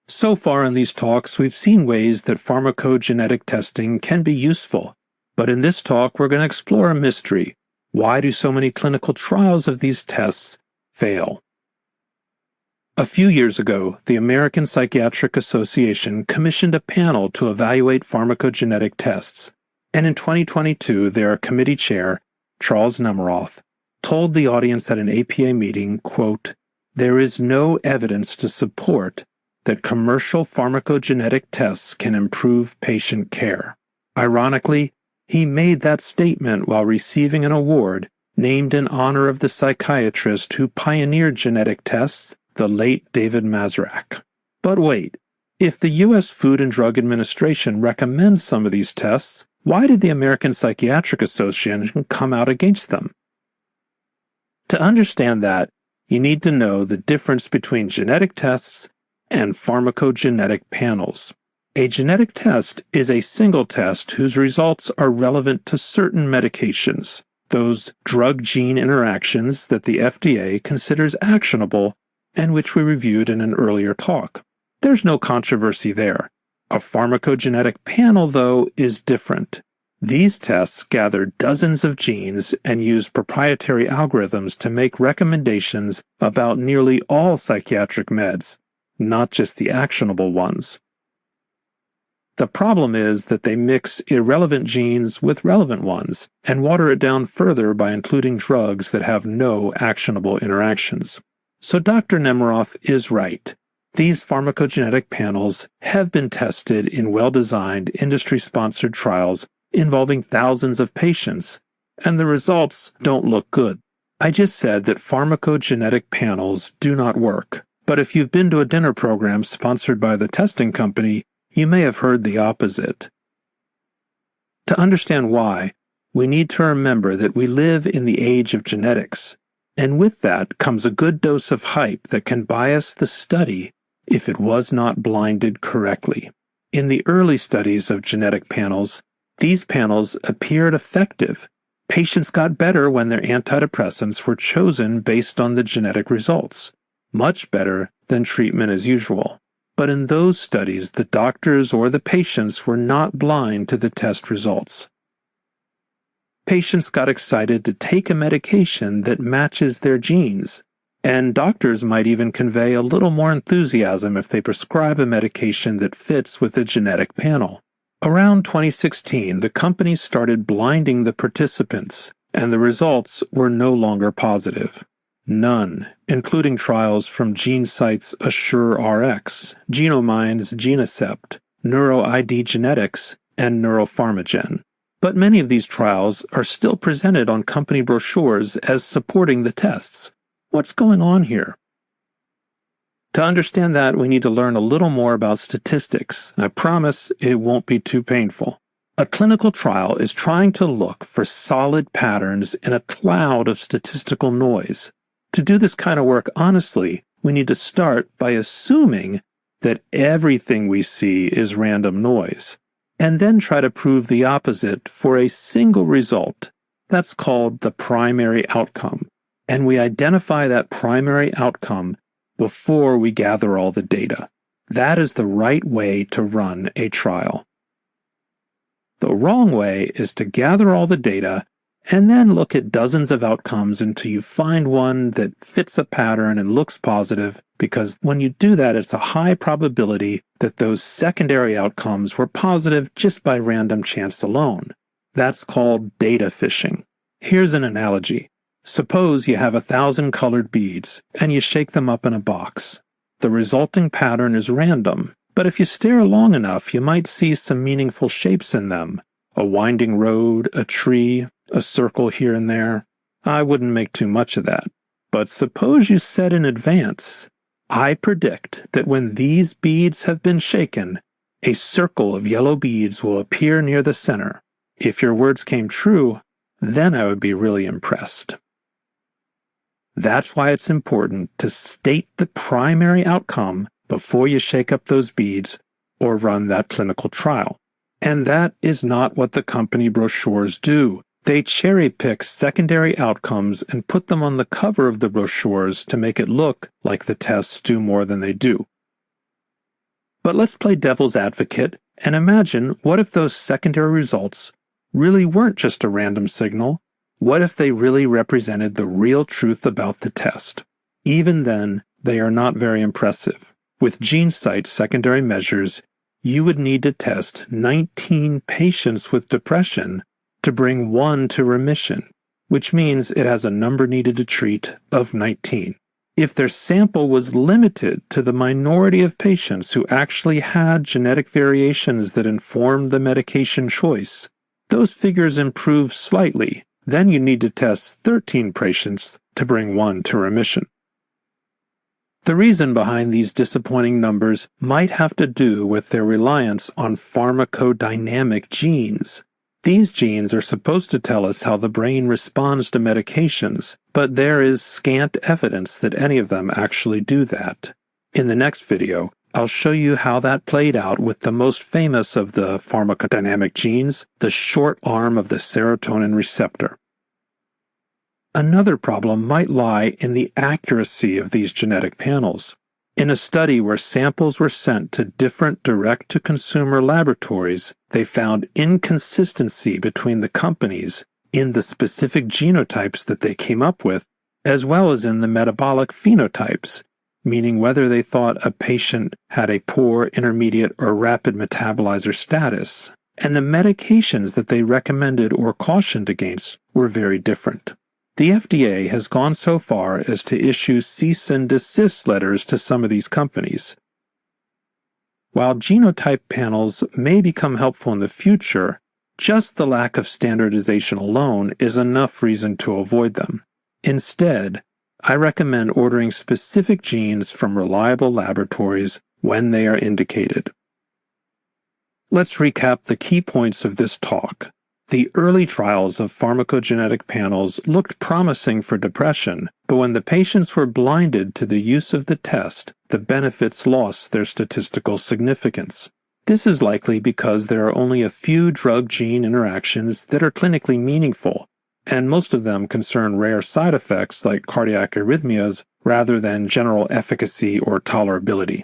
So far in these talks, we've seen ways that pharmacogenetic testing can be useful, but in this talk we're going to explore a mystery. Why do so many clinical trials of these tests fail? A few years ago, the American Psychiatric Association commissioned a panel to evaluate pharmacogenetic tests, and in 2022 their committee chair, Charles Nemeroff, told the audience at an APA meeting, quote, "There is no evidence to support that commercial pharmacogenetic tests can improve patient care." Ironically, he made that statement while receiving an award named in honor of the psychiatrist who pioneered genetic tests, the late David Masrak. But wait, if the U.S. Food and Drug Administration recommends some of these tests, why did the American Psychiatric Association come out against them? To understand that, you need to know the difference between genetic tests and pharmacogenetic panels. A genetic test is a single test whose results are relevant to certain medications, those drug-gene interactions that the FDA considers actionable and which we reviewed in an earlier talk. There's no controversy there. A pharmacogenetic panel, though, is different. These tests gather dozens of genes and use proprietary algorithms to make recommendations about nearly all psychiatric meds, not just the actionable ones. The problem is that they mix irrelevant genes with relevant ones and water it down further by including drugs that have no actionable interactions. So Dr. Nemeroff is right. These pharmacogenetic panels have been tested in well-designed, industry-sponsored trials involving thousands of patients, and the results don't look good. I just said that pharmacogenetic panels do not work, but if you've been to a dinner program sponsored by the testing company, you may have heard the opposite. To understand why, we need to remember that we live in the age of genetics, and with that comes a good dose of hype that can bias the study if it was not blinded correctly. In the early studies of genetic panels, these panels appeared effective. Patients got better when their antidepressants were chosen based on the genetic results, much better than treatment as usual. But in those studies, the doctors or the patients were not blind to the test results. Patients got excited to take a medication that matches their genes, and doctors might even convey a little more enthusiasm if they prescribe a medication that fits with the genetic panel. Around 2016, the companies started blinding the participants, and the results were no longer positive. None, including trials from GeneSight's AssureRx, Genomine's Genecept, NeuroID Genetics, and Neuropharmagen. But many of these trials are still presented on company brochures as supporting the tests. What's going on here? To understand that, we need to learn a little more about statistics. I promise it won't be too painful. A clinical trial is trying to look for solid patterns in a cloud of statistical noise. To do this kind of work honestly, we need to start by assuming that everything we see is random noise, and then try to prove the opposite for a single result. That's called the primary outcome, and we identify that primary outcome before we gather all the data. That is the right way to run a trial. The wrong way is to gather all the data and then look at dozens of outcomes until you find one that fits a pattern and looks positive, because when you do that, it's a high probability that those secondary outcomes were positive just by random chance alone. That's called data fishing. Here's an analogy. Suppose you have 1,000 colored beads and you shake them up in a box. The resulting pattern is random, but if you stare long enough, you might see some meaningful shapes in them. A winding road, a tree, a circle here and there. I wouldn't make too much of that. But suppose you said in advance, I predict that when these beads have been shaken, a circle of yellow beads will appear near the center. If your words came true, then I would be really impressed. That's why it's important to state the primary outcome before you shake up those beads or run that clinical trial. And that is not what the company brochures do. They cherry-pick secondary outcomes and put them on the cover of the brochures to make it look like the tests do more than they do. But let's play devil's advocate and imagine what if those secondary results really weren't just a random signal? What if they really represented the real truth about the test? Even then, they are not very impressive. With GeneSight secondary measures, you would need to test 19 patients with depression to bring one to remission, which means it has a number needed to treat of 19. If their sample was limited to the minority of patients who actually had genetic variations that informed the medication choice, those figures improve slightly. Then you need to test 13 patients to bring one to remission. The reason behind these disappointing numbers might have to do with their reliance on farmacodynamic genes. These genes are supposed to tell us how the brain responds to medications, but there is scant evidence that any of them actually do that. In the next video, I'll show you how that played out with the most famous of the farmacodynamic genes, the short arm of the serotonin receptor. Another problem might lie in the accuracy of these genetic panels. In a study where samples were sent to different direct-to-consumer laboratories, they found inconsistency between the companies in the specific genotypes that they came up with, as well as in the metabolic phenotypes, meaning whether they thought a patient had a poor, intermediate, or rapid metabolizer status, and the medications that they recommended or cautioned against were very different. The FDA has gone so far as to issue cease and desist letters to some of these companies. While genotype panels may become helpful in the future, just the lack of standardization alone is enough reason to avoid them. Instead, I recommend ordering specific genes from reliable laboratories when they are indicated. Let's recap the key points of this talk. The early trials of pharmacogenetic panels looked promising for depression, but when the patients were blinded to the use of the test, the benefits lost their statistical significance. This is likely because there are only a few drug-gene interactions that are clinically meaningful, and most of them concern rare side effects like cardiac arrhythmias rather than general efficacy or tolerability.